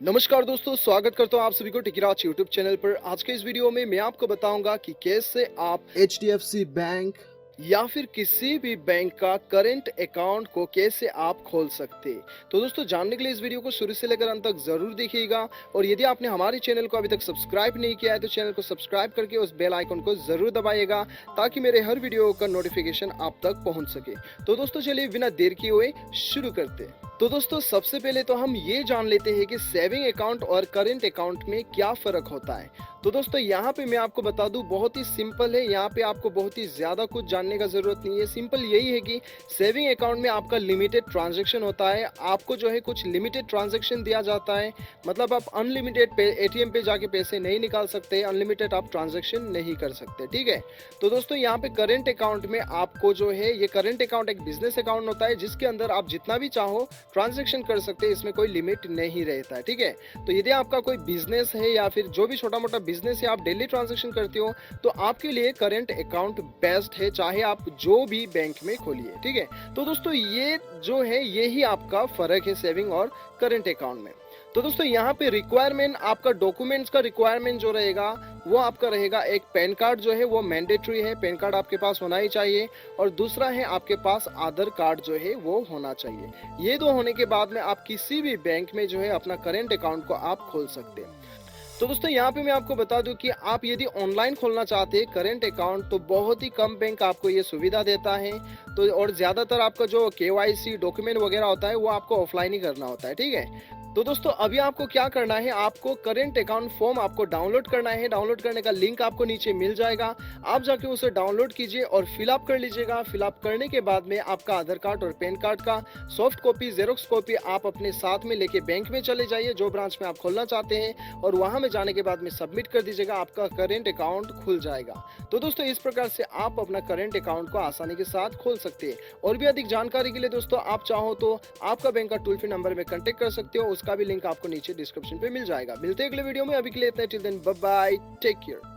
नमस्कार दोस्तों, स्वागत करता हूँ आप सभी को टिकिराज यूट्यूब चैनल पर। आज के इस वीडियो में मैं आपको बताऊंगा कि कैसे आप HDFC बैंक या फिर किसी भी बैंक का करंट अकाउंट को कैसे आप खोल सकते हैं। तो दोस्तों, जानने के लिए इस वीडियो को शुरू से लेकर अंत तक जरूर देखिएगा। और यदि आपने हमारे चैनल को अभी तक सब्सक्राइब नहीं किया है तो चैनल को सब्सक्राइब करके उस बेल आइकन को जरूर दबाइएगा, ताकि मेरे हर वीडियो का नोटिफिकेशन आप तक पहुंच सके। तो दोस्तों, चलिए बिना देर किए हुए शुरू करते हैं। तो दोस्तों, सबसे पहले तो हम ये जान लेते हैं कि सेविंग अकाउंट और करंट अकाउंट में क्या फर्क होता है। तो दोस्तों, यहाँ पे मैं आपको बता दूं, बहुत ही सिंपल है। यहाँ पे आपको बहुत ही ज्यादा कुछ जानने का जरूरत नहीं है। सिंपल यही है कि सेविंग अकाउंट में आपका लिमिटेड ट्रांजैक्शन होता है। आपको जो है कुछ लिमिटेड ट्रांजैक्शन दिया जाता है। मतलब आप अनलिमिटेड एटीएम पे जाके पैसे नहीं निकाल सकते, अनलिमिटेड आप ट्रांजैक्शन नहीं कर सकते, ठीक है। तो दोस्तों, यहाँ पे करंट अकाउंट में आपको जो है, ये करंट अकाउंट एक बिजनेस अकाउंट होता है, जिसके अंदर आप जितना भी चाहो ट्रांजैक्शन कर सकते हैं। इसमें कोई लिमिट नहीं रहता है, ठीक है। तो यदि आपका कोई बिजनेस है या फिर जो भी छोटा मोटा बिजनेस है, आप डेली ट्रांजैक्शन करते हो, तो आपके लिए करंट अकाउंट बेस्ट है, चाहे आप जो भी बैंक में खोलिए, ठीक है। तो दोस्तों, ये जो है यही आपका फर्क है सेविंग और करंट अकाउंट में। तो दोस्तों, यहाँ पे रिक्वायरमेंट, आपका डॉक्यूमेंट्स का रिक्वायरमेंट जो रहेगा वो आपका रहेगा, एक पैन कार्ड जो है वो मैंडेटरी है, पैन कार्ड आपके पास होना ही चाहिए। और दूसरा है, आपके पास आधार कार्ड जो है वो होना चाहिए। ये दो होने के बाद में आप किसी भी बैंक में जो है अपना करंट अकाउंट को आप खोल सकते हैं। तो दोस्तों, यहाँ पे मैं आपको बता दूं कि आप यदि ऑनलाइन खोलना चाहते हैं करंट अकाउंट, तो बहुत ही कम बैंक आपको ये सुविधा देता है। तो और ज्यादातर आपका जो केवाईसी डॉक्यूमेंट वगैरह होता है वो आपको ऑफलाइन ही करना होता है, ठीक है। तो दोस्तों, अभी आपको क्या करना है, आपको करंट अकाउंट फॉर्म आपको डाउनलोड करना है। डाउनलोड करने का लिंक आपको नीचे मिल जाएगा। आप जाके उसे डाउनलोड कीजिए और फिलअप कर लीजिएगा। फिलअप करने के बाद में आपका आधार कार्ड और पैन कार्ड का सॉफ्ट कॉपी, जेरोक्स कॉपी आप अपने साथ में लेके बैंक में चले जाइए, जो ब्रांच में आप खोलना चाहते हैं, और वहां में जाने के बाद में सबमिट कर दीजिएगा। आपका करंट अकाउंट खुल जाएगा। तो दोस्तों, इस प्रकार से आप अपना करंट अकाउंट को आसानी के साथ खोल सकते हैं। और भी अधिक जानकारी के लिए दोस्तों, आप चाहो तो आपका बैंक का टोल फ्री नंबर में कांटेक्ट कर सकते हो। उसका भी लिंक आपको नीचे डिस्क्रिप्शन पे मिल जाएगा। मिलते हैं अगले वीडियो में। अभी के लिए इतना ही। Till then, bye bye, take care.